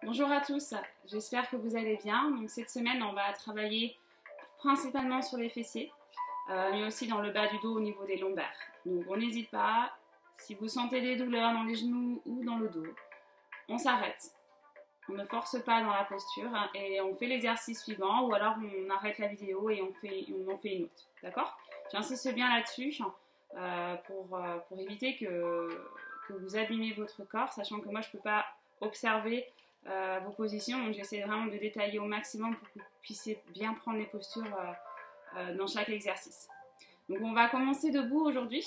Bonjour à tous, j'espère que vous allez bien. Donc, cette semaine, on va travailler principalement sur les fessiers, mais aussi dans le bas du dos au niveau des lombaires. Donc on n'hésite pas, si vous sentez des douleurs dans les genoux ou dans le dos, on s'arrête. On ne force pas dans la posture et on fait l'exercice suivant ou alors on arrête la vidéo et on en fait une autre. D'accord? J'insiste bien là-dessus pour éviter que vous abîmez votre corps, sachant que moi je ne peux pas observer vos positions, donc j'essaie vraiment de détailler au maximum pour que vous puissiez bien prendre les postures dans chaque exercice. Donc on va commencer debout aujourd'hui.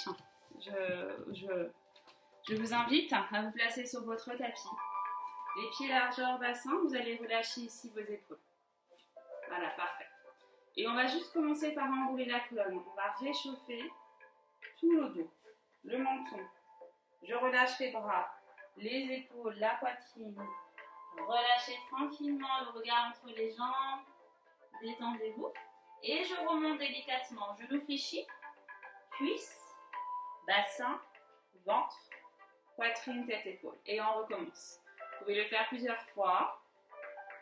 Je vous invite à vous placer sur votre tapis. Les pieds largeur bassin, vous allez relâcher ici vos épaules. Voilà, parfait. Et on va juste commencer par enrouler la colonne. On va réchauffer tout le dos, le menton. Je relâche les bras, les épaules, la poitrine. Relâchez tranquillement le regard entre les jambes. Détendez-vous. Et je remonte délicatement. Genoux fléchis, cuisses, bassin, ventre, poitrine, tête, épaule. Et on recommence. Vous pouvez le faire plusieurs fois.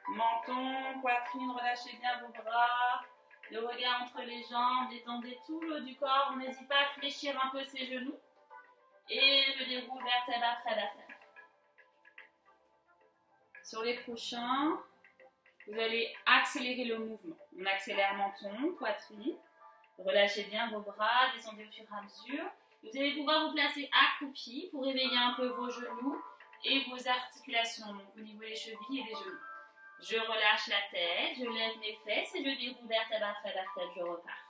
Menton, poitrine, relâchez bien vos bras. Le regard entre les jambes, détendez tout le haut du corps. On n'hésite pas à fléchir un peu ses genoux. Et je déroule vertèbre après vertèbre. Sur les prochains, vous allez accélérer le mouvement. On accélère menton, poitrine. Relâchez bien vos bras, descendez au fur et à mesure. Vous allez pouvoir vous placer accroupi pour réveiller un peu vos genoux et vos articulations, donc au niveau des chevilles et des genoux. Je relâche la tête, je lève mes fesses et je déroule vertèbre après vertèbre, je repars.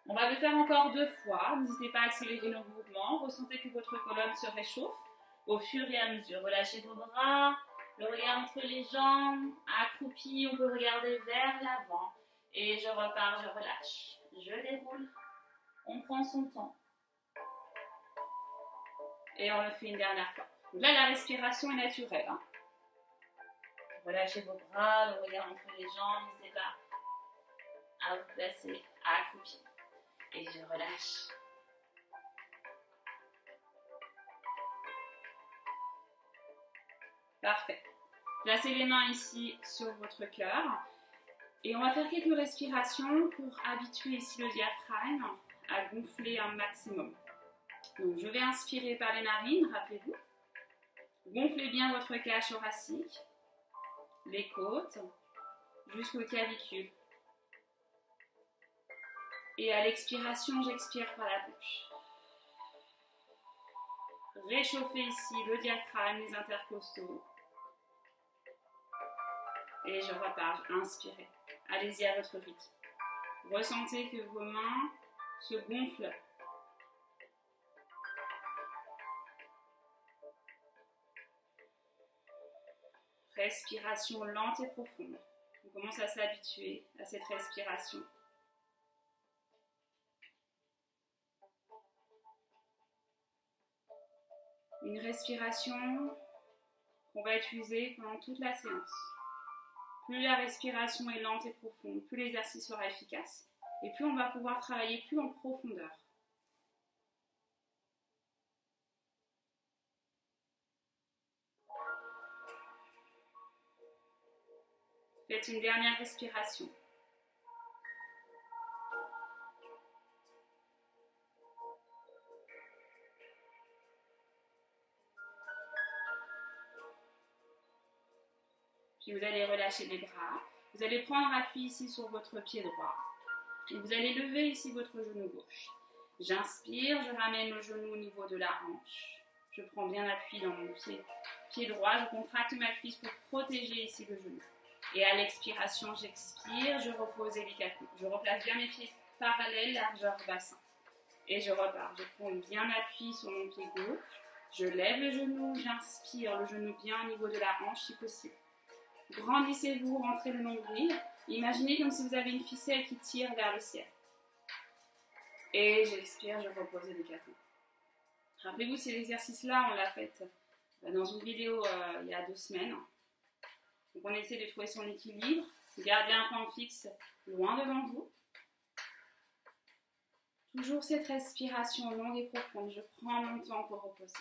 On va le faire encore 2 fois. N'hésitez pas à accélérer le mouvement. Ressentez que votre colonne se réchauffe au fur et à mesure. Relâchez vos bras, le regard entre les jambes, accroupi, on peut regarder vers l'avant. Et je repars, je relâche. Je déroule. On prend son temps. Et on le fait une dernière fois. Donc là, la respiration est naturelle. Relâchez vos bras, le regard entre les jambes. N'hésitez pas à vous placer accroupi. Et je relâche. Parfait. Placez les mains ici sur votre cœur. Et on va faire quelques respirations pour habituer ici le diaphragme à gonfler un maximum. Donc je vais inspirer par les narines, rappelez-vous. Gonflez bien votre cage thoracique, les côtes, jusqu'aux clavicules. Et à l'expiration, j'expire par la bouche. Réchauffez ici le diaphragme, les intercostaux. Et je repars, inspirez. Allez-y à votre rythme. Ressentez que vos mains se gonflent. Respiration lente et profonde. On commence à s'habituer à cette respiration. Une respiration qu'on va utiliser pendant toute la séance. Plus la respiration est lente et profonde, plus l'exercice sera efficace et plus on va pouvoir travailler plus en profondeur. Faites une dernière respiration. Puis vous allez relâcher les bras. Vous allez prendre appui ici sur votre pied droit. Et vous allez lever ici votre genou gauche. J'inspire, je ramène le genou au niveau de la hanche. Je prends bien appui dans mon pied droit. Je contracte ma cuisse pour protéger ici le genou. Et à l'expiration, j'expire, je repose délicatement. Je replace bien mes pieds parallèles, largeur bassin. Et je repars. Je prends bien appui sur mon pied gauche. Je lève le genou, j'inspire le genou bien au niveau de la hanche si possible. Grandissez-vous, rentrez le nombril. Imaginez comme si vous avez une ficelle qui tire vers le ciel. Et j'expire, je repose délicatement. Rappelez-vous, cet exercice-là, on l'a fait dans une vidéo il y a 2 semaines. Donc on essaie de trouver son équilibre. Gardez un point fixe loin devant vous. Toujours cette respiration longue et profonde. Je prends mon temps pour reposer.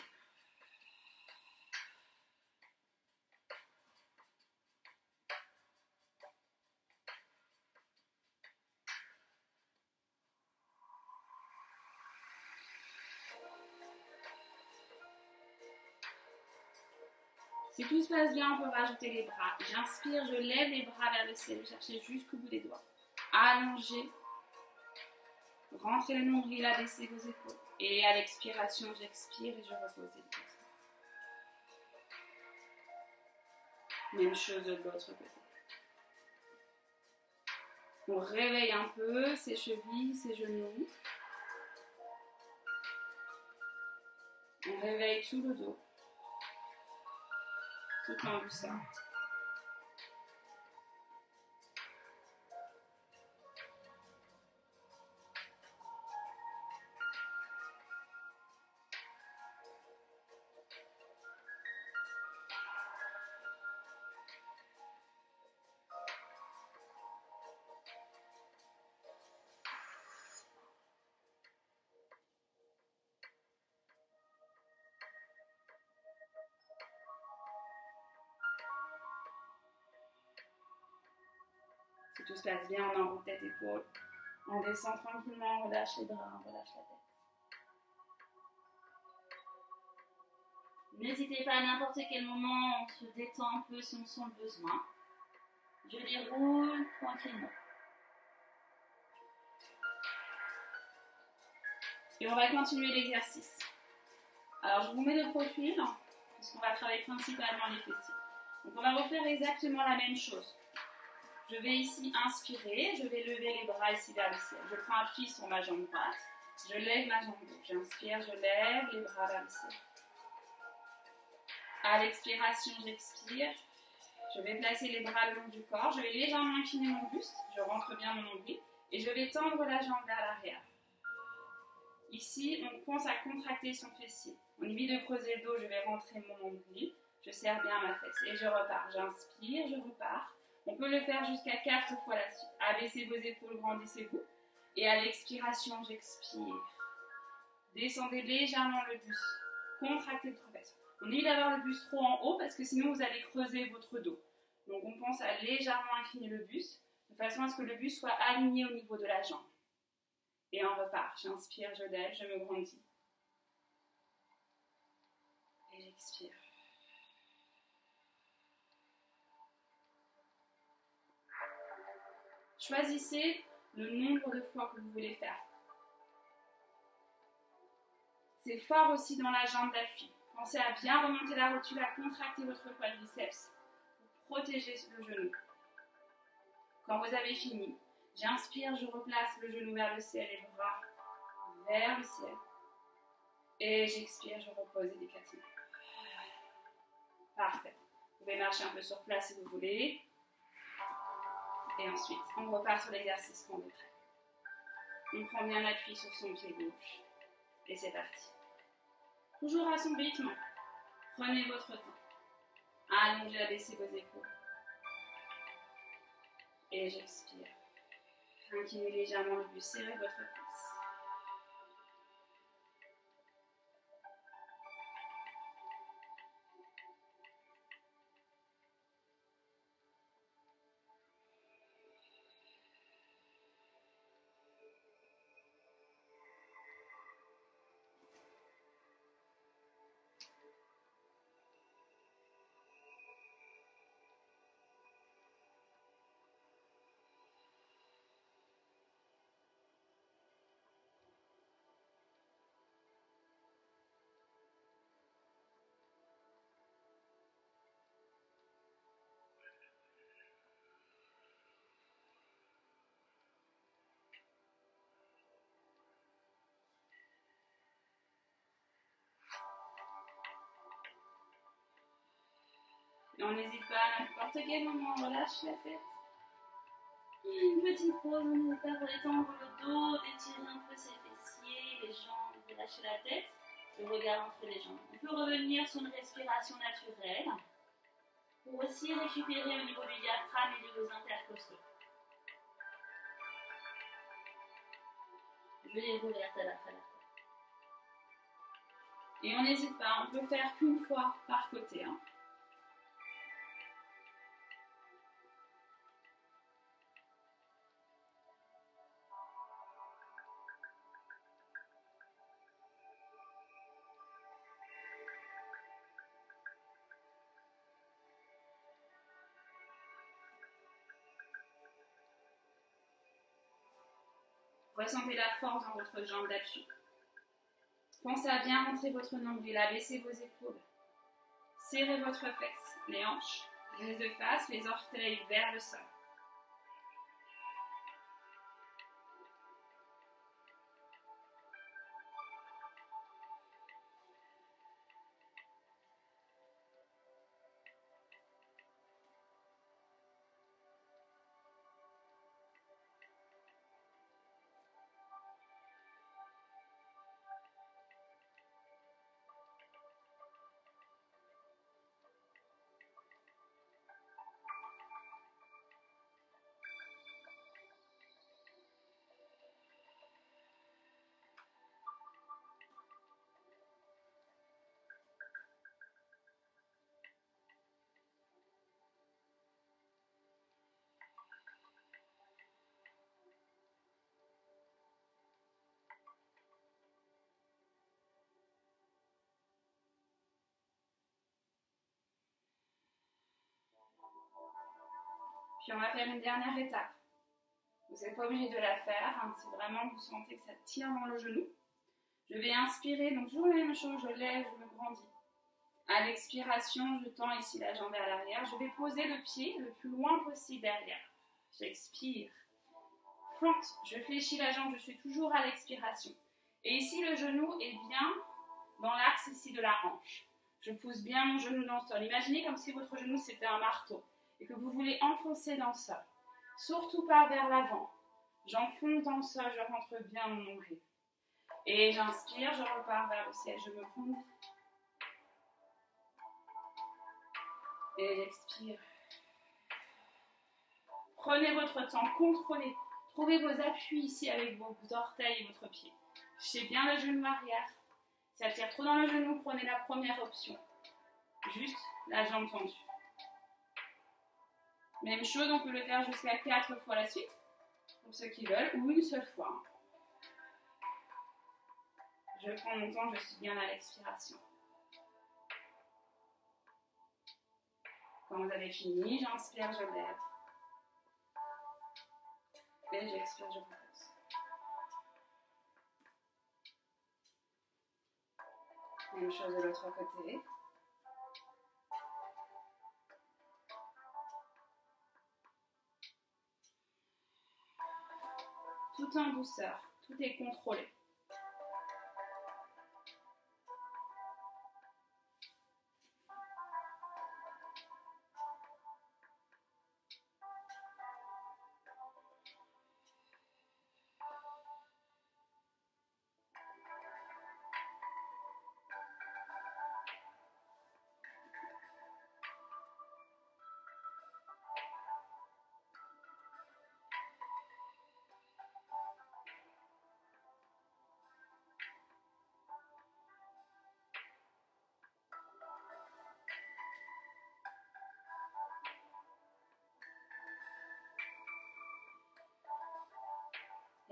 Si tout se passe bien, on peut rajouter les bras. J'inspire, je lève les bras vers le ciel, cherchez jusqu'au bout des doigts. Allongez. Rentrez le nombril, abaissez vos épaules. Et à l'expiration, j'expire et je repose les pieds. Même chose de l'autre côté. On réveille un peu ses chevilles, ses genoux. On réveille tout le dos. Tout en douceur. Si tout se passe bien, on enroule tête épaule. On descend tranquillement, on relâche les bras, on relâche la tête. N'hésitez pas à n'importe quel moment, on se détend un peu si on sent le besoin. Je déroule tranquillement. Et on va continuer l'exercice. Alors, je vous mets de profil, puisqu'on va travailler principalement les fessiers. Donc, on va refaire exactement la même chose. Je vais ici inspirer, je vais lever les bras ici vers le ciel. Je prends appui sur ma jambe droite, je lève ma jambe gauche. J'inspire, je lève les bras vers le ciel. À l'expiration, j'expire. Je vais placer les bras le long du corps. Je vais légèrement incliner mon buste. Je rentre bien mon nombril. Et je vais tendre la jambe vers l'arrière. Ici, on pense à contracter son fessier. On évite de creuser le dos. Je vais rentrer mon nombril. Je serre bien ma fesse. Et je repars. J'inspire, je repars. On peut le faire jusqu'à 4 fois la suite. Abaissez vos épaules, grandissez-vous. Et à l'expiration, j'expire. Descendez légèrement le buste. Contractez le trapèze. On évite d'avoir le buste trop en haut parce que sinon vous allez creuser votre dos. Donc on pense à légèrement incliner le buste de façon à ce que le buste soit aligné au niveau de la jambe. Et on repart. J'inspire, je lève, je me grandis. Et j'expire. Choisissez le nombre de fois que vous voulez faire. C'est fort aussi dans la jambe d'appui. Pensez à bien remonter la rotule, à contracter votre quadriceps pour protéger le genou. Quand vous avez fini, j'inspire, je replace le genou vers le ciel et le bras vers le ciel. Et j'expire, je repose délicatement. Parfait. Vous pouvez marcher un peu sur place si vous voulez. Et ensuite, on repart sur l'exercice quand on est prêt. On prend bien appui sur son pied gauche. Et c'est parti. Toujours à son rythme. Prenez votre temps. Allongez, abaissez vos épaules. Et j'expire. Inclinez légèrement le buste, serrez votre fesse. Et on n'hésite pas à n'importe quel moment, on relâche la tête. Une petite pause, on n'hésite pas à détendre le dos, d'étirer un peu ses fessiers, les jambes, relâcher la tête, le regard entre les jambes. On peut revenir sur une respiration naturelle pour aussi récupérer au niveau du diaphragme et de vos intercostaux. Je les ouverte à la fin. Et on n'hésite pas, on peut faire qu'une fois par côté. Ressentez la force dans votre jambe d'appui. Pensez à bien rentrer votre nombril, à baisser vos épaules. Serrez votre fesse, les hanches, les deux faces, les orteils vers le sol. Puis on va faire une dernière étape. Vous n'êtes pas obligé de la faire, hein, si vraiment vous sentez que ça tire dans le genou. Je vais inspirer, donc toujours la même chose, je lève, je me grandis. À l'expiration, je tends ici la jambe vers l'arrière. Je vais poser le pied le plus loin possible derrière. J'expire. Fente, je fléchis la jambe, je suis toujours à l'expiration. Et ici, le genou est bien dans l'axe ici de la hanche. Je pousse bien mon genou dans le sol. Imaginez comme si votre genou c'était un marteau et que vous voulez enfoncer dans le sol. Surtout pas vers l'avant. J'enfonce dans le sol, je rentre bien mon nombril. Et j'inspire, je repars vers le ciel, je me grandis. Et j'expire. Prenez votre temps, contrôlez. Trouvez vos appuis ici avec vos orteils et votre pied. Fichez bien le genou arrière. Si ça tire trop dans le genou, prenez la première option. Juste la jambe tendue. Même chose, on peut le faire jusqu'à 4 fois la suite, pour ceux qui veulent, ou une seule fois. Je prends mon temps, je suis bien à l'expiration. Quand vous avez fini, j'inspire, je lève. Et j'expire, je repose. Même chose de l'autre côté. Tout en douceur, tout est contrôlé.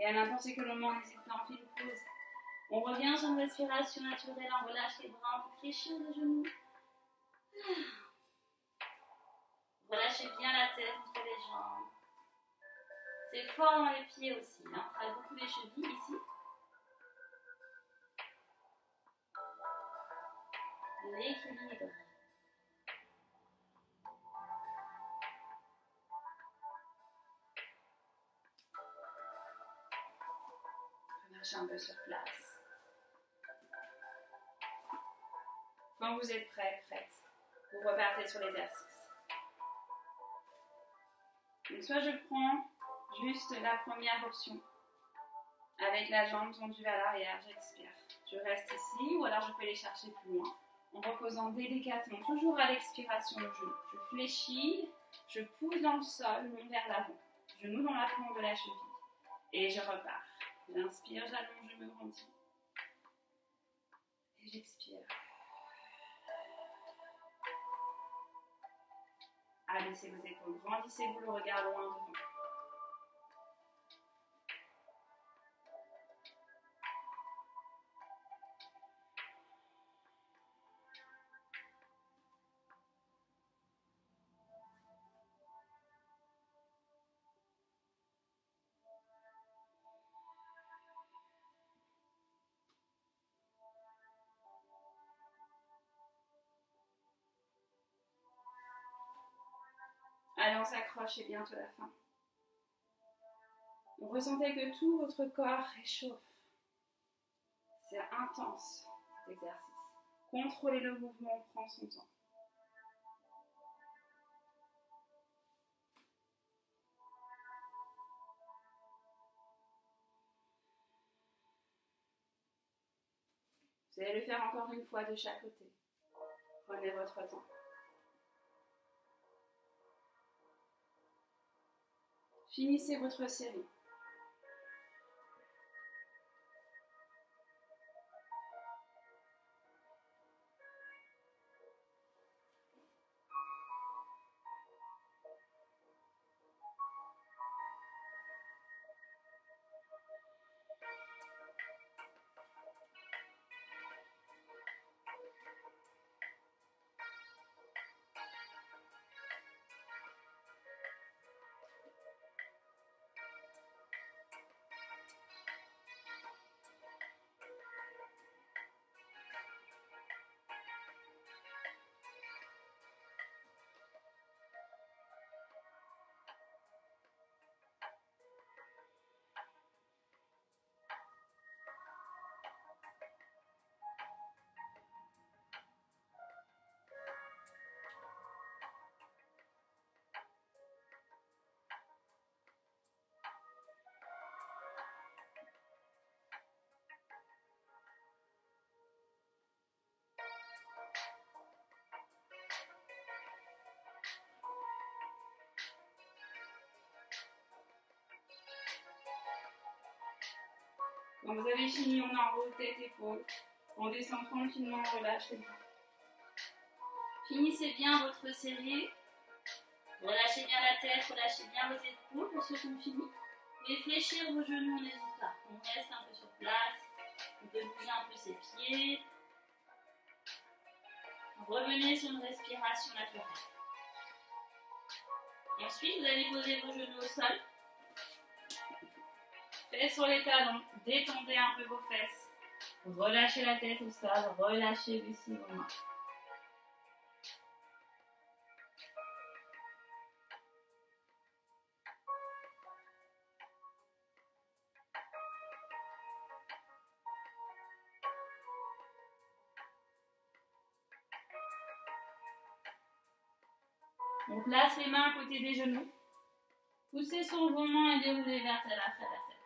Et à n'importe quel moment, n'hésitez pas, on fait une pause. On revient sur une respiration naturelle, on relâche les bras, on peut fléchir les genoux. Relâchez bien la tête entre les jambes. C'est fort dans les pieds aussi, hein. On travaille beaucoup les chevilles ici. L'équilibre. Marchez un peu sur place. Quand vous êtes prêt, prête, vous repartez sur l'exercice. Donc soit je prends juste la première option, avec la jambe tendue vers l'arrière, j'expire. Je reste ici, ou alors je peux les chercher plus loin, en reposant délicatement, toujours à l'expiration le genou. Je fléchis, je pousse dans le sol, non vers l'avant. Genou dans la plante de la cheville. Et je repars. J'inspire, j'allonge, je me grandis. Et j'expire. Abaissez vos épaules, grandissez-vous le regard loin devant. Allez, on s'accroche, c'est bientôt la fin. Vous ressentez que tout votre corps réchauffe. C'est intense, cet exercice. Contrôlez le mouvement, on prend son temps. Vous allez le faire encore une fois de chaque côté. Prenez votre temps. Finissez votre série. Quand vous avez fini, on enroule tête, épaules. On descend tranquillement, on relâche les bras. Finissez bien votre série. Relâchez bien la tête, relâchez bien vos épaules pour ceux qui ont fini. Et fléchir vos genoux, on n'hésite pas. On reste un peu sur place. On peut bouger un peu ses pieds. Revenez sur une respiration naturelle. Ensuite, vous allez poser vos genoux au sol. Fesses sur les talons, détendez un peu vos fesses. Relâchez la tête au sol, relâchez ici vos mains. On place les mains à côté des genoux. Poussez sur vos mains et déroulez vertèbre après vertèbre.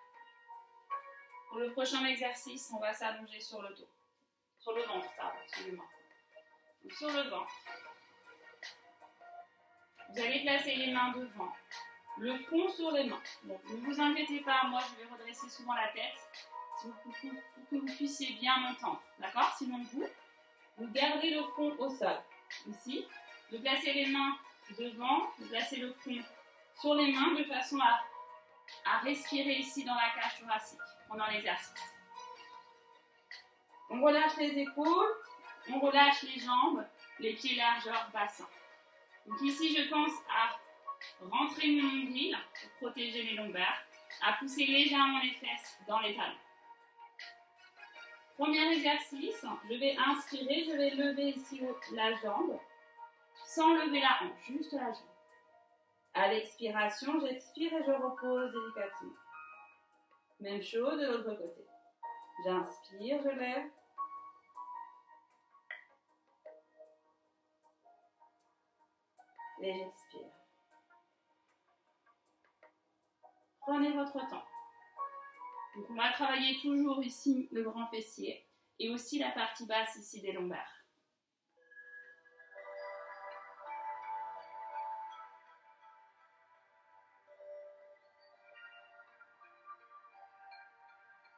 Pour le prochain exercice, on va s'allonger sur le dos. Sur le ventre, pardon, excusez-moi. Sur le ventre. Vous allez placer les mains devant. Le front sur les mains. Donc, ne vous inquiétez pas, moi je vais redresser souvent la tête pour que vous puissiez bien m'entendre. D'accord? Sinon, vous gardez le front au sol. Ici, vous placez les mains devant, vous placez le front sur les mains de façon à respirer ici dans la cage thoracique pendant l'exercice. On relâche les épaules, on relâche les jambes, les pieds largeur bassin. Donc ici, je pense à rentrer mon nombril pour protéger les lombaires, à pousser légèrement les fesses dans les talons. Premier exercice, je vais inspirer, je vais lever ici la jambe, sans lever la hanche, juste la jambe. À l'expiration, j'expire et je repose délicatement. Même chose de l'autre côté. J'inspire, je lève. Et j'expire. Prenez votre temps. Donc on va travailler toujours ici le grand fessier et aussi la partie basse ici des lombaires.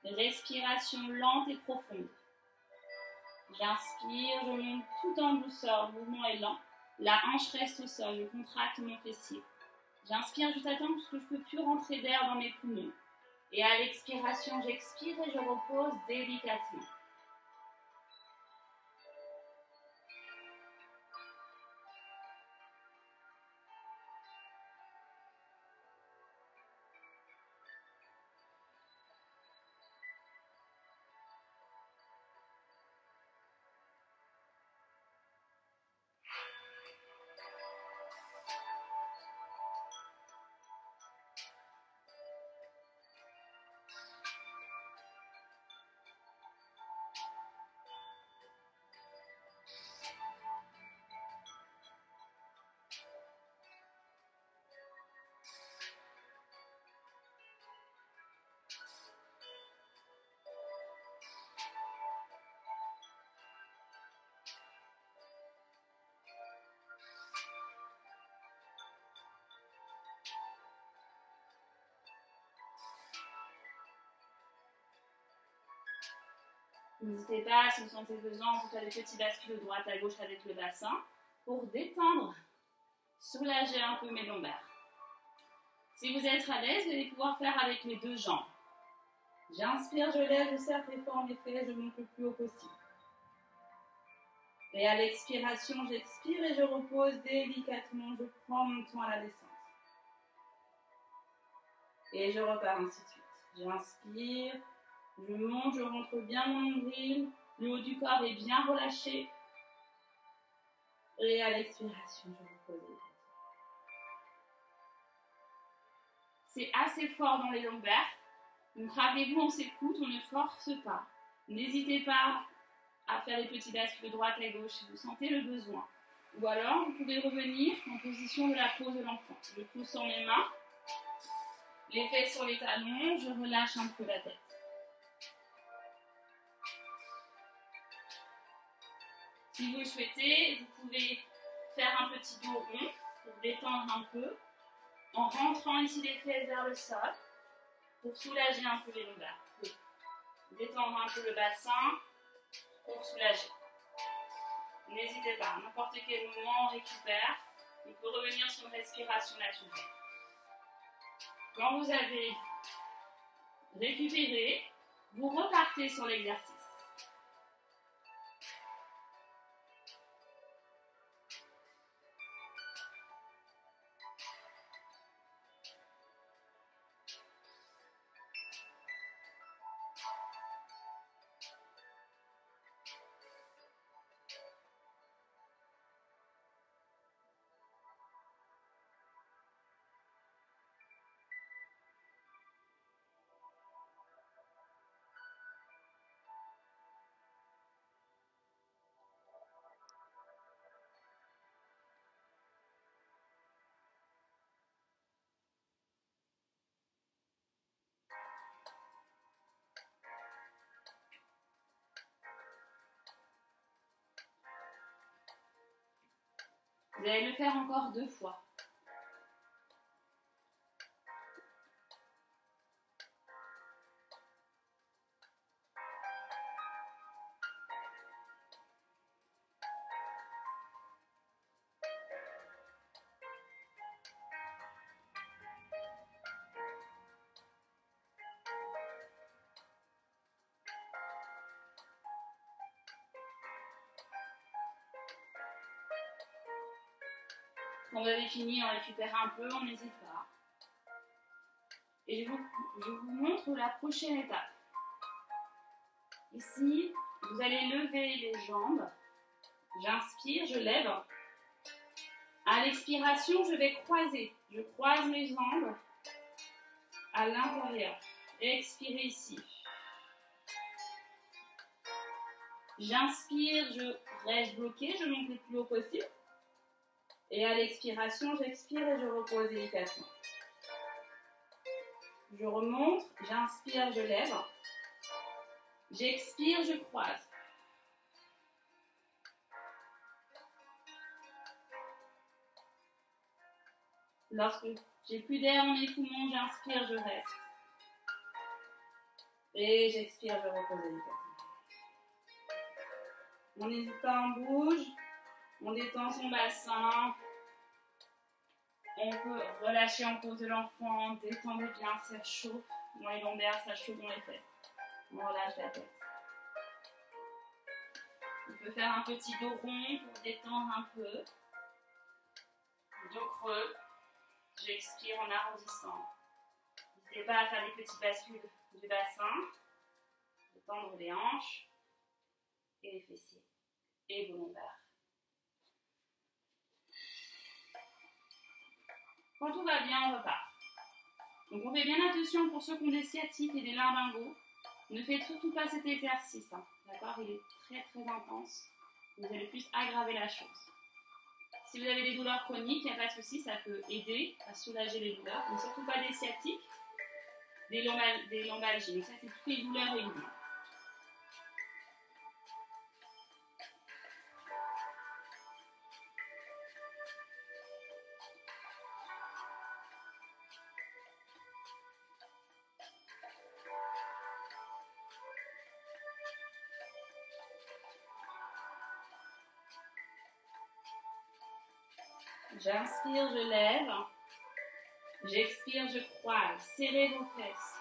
Respiration lente et profonde. J'inspire, je monte tout en douceur, le mouvement est lent. La hanche reste au sol, je contracte mon fessier. J'inspire, je t'attends parce que je ne peux plus rentrer d'air dans mes poumons. Et à l'expiration, j'expire et je repose délicatement. N'hésitez pas, si vous sentez besoin, vous faites des petits bascules de droite à gauche avec le bassin pour détendre, soulager un peu mes lombaires. Si vous êtes à l'aise, vous allez pouvoir faire avec les deux jambes. J'inspire, je lève, je serre très fort mes fesses, je monte le plus haut possible. Et à l'expiration, j'expire et je repose délicatement, je prends mon temps à la descente. Et je repars ainsi de suite. J'inspire, je monte, je rentre bien mon nombril, le haut du corps est bien relâché. Et à l'expiration, je repose. C'est assez fort dans les lombaires. Donc rappelez-vous, on s'écoute, on ne force pas. N'hésitez pas à faire des petits bascules de droite à gauche si vous sentez le besoin. Ou alors, vous pouvez revenir en position de la pose de l'enfant. Je pousse sur mes mains, les fesses sur les talons, je relâche un peu la tête. Si vous le souhaitez, vous pouvez faire un petit dos rond pour détendre un peu, en rentrant ici les fesses vers le sol, pour soulager un peu les lombaires. Détendre un peu le bassin pour soulager. N'hésitez pas, à n'importe quel moment on récupère. On peut revenir sur une respiration naturelle. Quand vous avez récupéré, vous repartez sur l'exercice. Vous allez le faire encore 2 fois. Quand vous avez fini, on récupère un peu, on n'hésite pas. Et je vous montre la prochaine étape. Ici, vous allez lever les jambes. J'inspire, je lève. À l'expiration, je vais croiser. Je croise mes jambes à l'intérieur. Expirez ici. J'inspire, je reste bloqué, je monte le plus haut possible. Et à l'expiration, j'expire et je repose délicatement. Je remonte, j'inspire, je lève. J'expire, je croise. Lorsque j'ai plus d'air dans mes poumons, j'inspire, je reste. Et j'expire, je repose délicatement. On n'hésite pas, on bouge. On détend son bassin. On peut relâcher en pose de l'enfant. Détendez bien, ça chauffe dans les lombaires, ça chauffe dans les fesses. On relâche la tête. On peut faire un petit dos rond pour détendre un peu. Dos creux. J'expire en arrondissant. N'hésitez pas à faire des petites bascules du bassin. Détendre les hanches et les fessiers et vos lombaires. Quand tout va bien, on repart. Donc on fait bien attention pour ceux qui ont des sciatiques et des lumbingos. Ne faites surtout pas cet exercice. D'accord? Il est très très intense. Vous allez plus aggraver la chose. Si vous avez des douleurs chroniques, il n'y a pas de souci, ça peut aider à soulager les douleurs. Mais surtout pas des sciatiques, des lombalgies. Donc ça, c'est toutes les douleurs réunies. J'inspire, je lève. J'expire, je croise. Serrez vos fesses.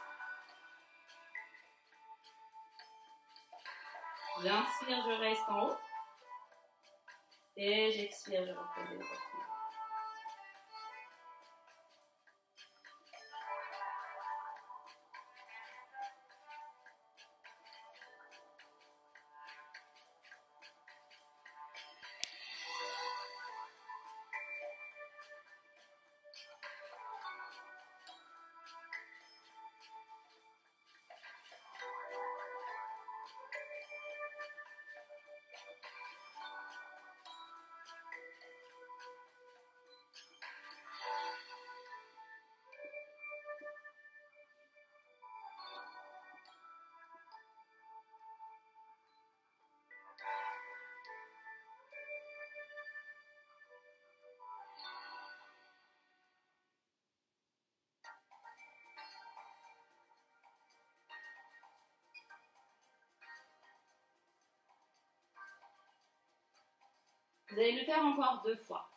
J'inspire, je reste en haut. Et j'expire, je repose les épaules. Vous allez le faire encore 2 fois.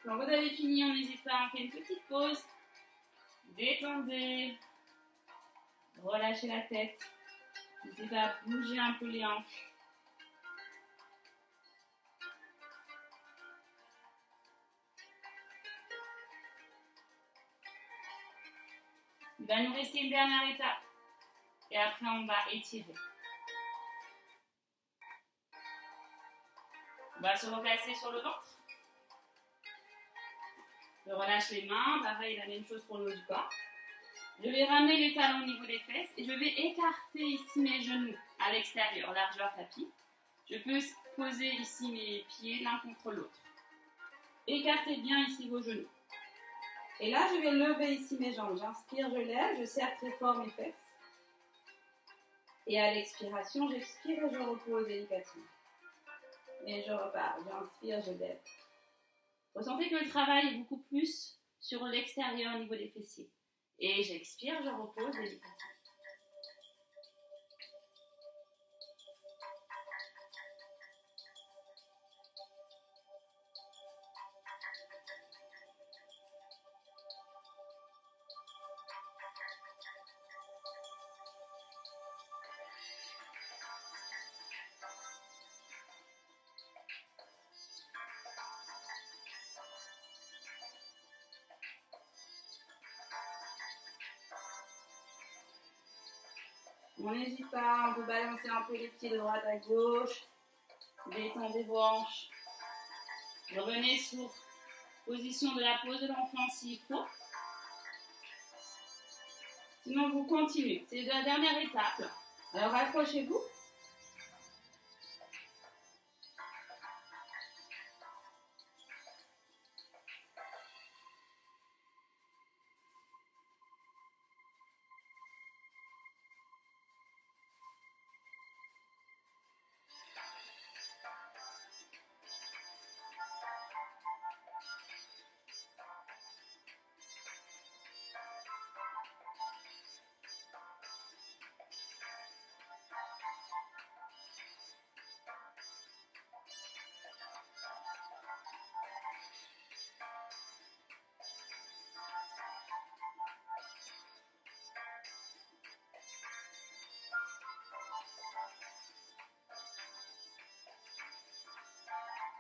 Quand vous avez fini, on n'hésite pas, on fait une petite pause. Détendez. Relâchez la tête. N'hésitez pas à bouger un peu les hanches. Il va nous rester une dernière étape. Et après, on va étirer. On va se replacer sur le ventre. Je relâche les mains, pareil, la même chose pour le haut du corps. Je vais ramener les talons au niveau des fesses et je vais écarter ici mes genoux à l'extérieur, largeur tapis. Je peux poser ici mes pieds l'un contre l'autre. Écartez bien ici vos genoux. Et là, je vais lever ici mes jambes. J'inspire, je lève, je serre très fort mes fesses. Et à l'expiration, j'expire et je repose délicatement. Et je repars. J'inspire, je lève. Ressentez que le travail est beaucoup plus sur l'extérieur au niveau des fessiers. Et j'expire, je repose délicatement. On n'hésite pas, on peut balancer un peu les pieds de droite à gauche. Détendez vos hanches. Revenez sur position de la pose de l'enfant s'il faut. Sinon, vous continuez. C'est la dernière étape. Alors, accrochez-vous.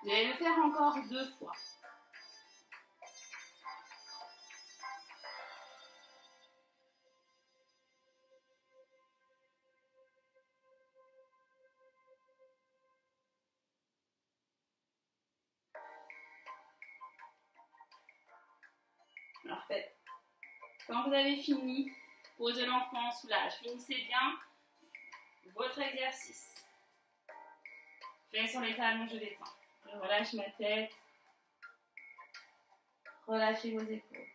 Vous allez le faire encore 2 fois. Parfait. Quand vous avez fini, posez l'enfant, soulage. Finissez bien votre exercice. Faites sur les talons, je détends. Je relâche ma tête. Relâchez vos épaules.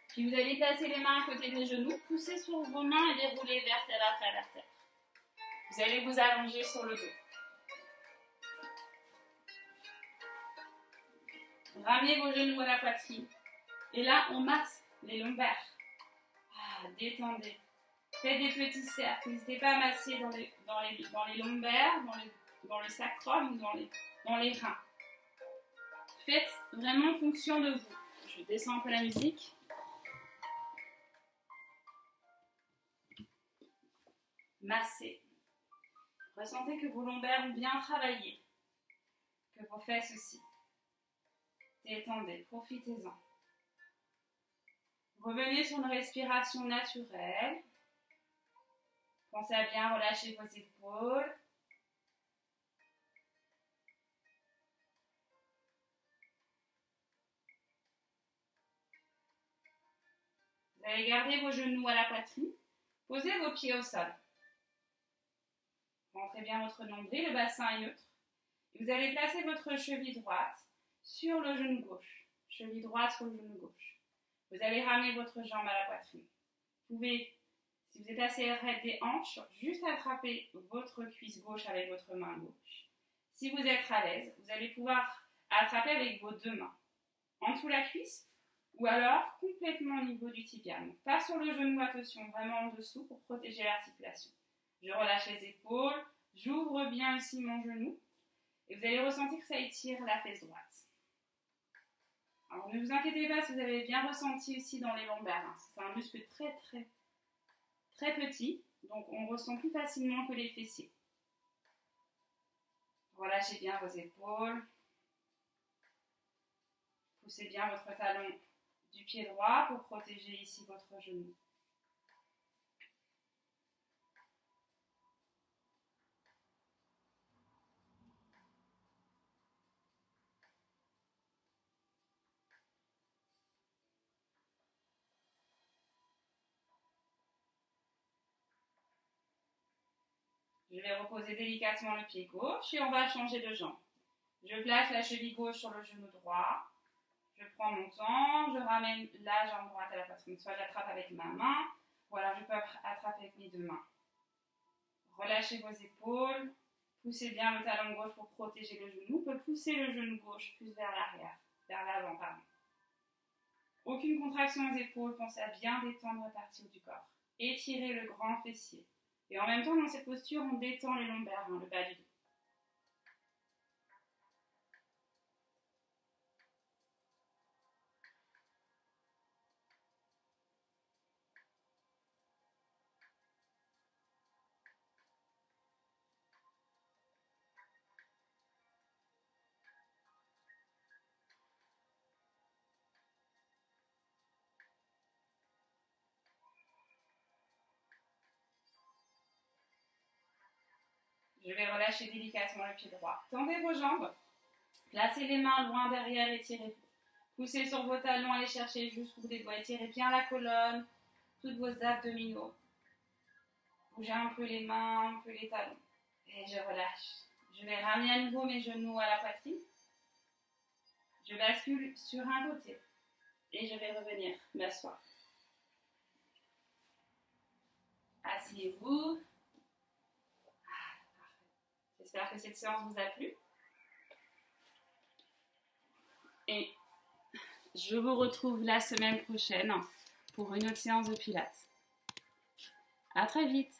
Puis vous allez placer les mains à côté des genoux, pousser sur vos mains et dérouler vertèbre après vertèbre. Vous allez vous allonger sur le dos. Ramenez vos genoux à la poitrine. Et là, on masse les lombaires. Détendez. Faites des petits cercles. N'hésitez pas à masser dans les lombaires, dans le sacrum ou dans les reins. Faites vraiment en fonction de vous. Je descends un peu la musique. Massez. Ressentez que vos lombaires ont bien travaillé, que vos fesses aussi. Détendez, profitez-en. Revenez sur une respiration naturelle. Pensez à bien relâcher vos épaules. Vous allez garder vos genoux à la poitrine. Posez vos pieds au sol. Rentrez bien votre nombril, le bassin est neutre. Et vous allez placer votre cheville droite sur le genou gauche. Cheville droite sur le genou gauche. Vous allez ramener votre jambe à la poitrine. Vous pouvez, si vous êtes assez raide des hanches, juste attraper votre cuisse gauche avec votre main gauche. Si vous êtes à l'aise, vous allez pouvoir attraper avec vos deux mains. En dessous la cuisse ou alors complètement au niveau du tibia. Donc, pas sur le genou, attention, vraiment en dessous pour protéger l'articulation. Je relâche les épaules, j'ouvre bien ici mon genou et vous allez ressentir que ça étire la fesse droite. Alors ne vous inquiétez pas si vous avez bien ressenti ici dans les lombaires. C'est un muscle très petit, donc on ressent plus facilement que les fessiers. Relâchez bien vos épaules. Poussez bien votre talon du pied droit pour protéger ici votre genou. Je vais reposer délicatement le pied gauche et on va changer de jambe. Je place la cheville gauche sur le genou droit. Je prends mon temps, je ramène la jambe droite à la poitrine. Soit j'attrape avec ma main, ou alors je peux attraper avec mes deux mains. Relâchez vos épaules. Poussez bien le talon gauche pour protéger le genou. Vous pouvez pousser le genou gauche plus vers l'arrière, vers l'avant, pardon. Aucune contraction aux épaules. Pensez à bien détendre la partie du corps. Étirez le grand fessier. Et en même temps, dans cette posture, on détend les lombaires, le bas du dos. Je vais relâcher délicatement le pied droit. Tendez vos jambes. Placez les mains loin derrière, étirez-vous. Poussez sur vos talons, allez chercher jusqu'au bout des doigts. Étirez bien la colonne, toutes vos abdominaux. Bougez un peu les mains, un peu les talons. Et je relâche. Je vais ramener à nouveau mes genoux à la poitrine. Je bascule sur un côté. Et je vais revenir m'asseoir. Asseyez-vous. J'espère que cette séance vous a plu. Et je vous retrouve la semaine prochaine pour une autre séance de Pilates. À très vite.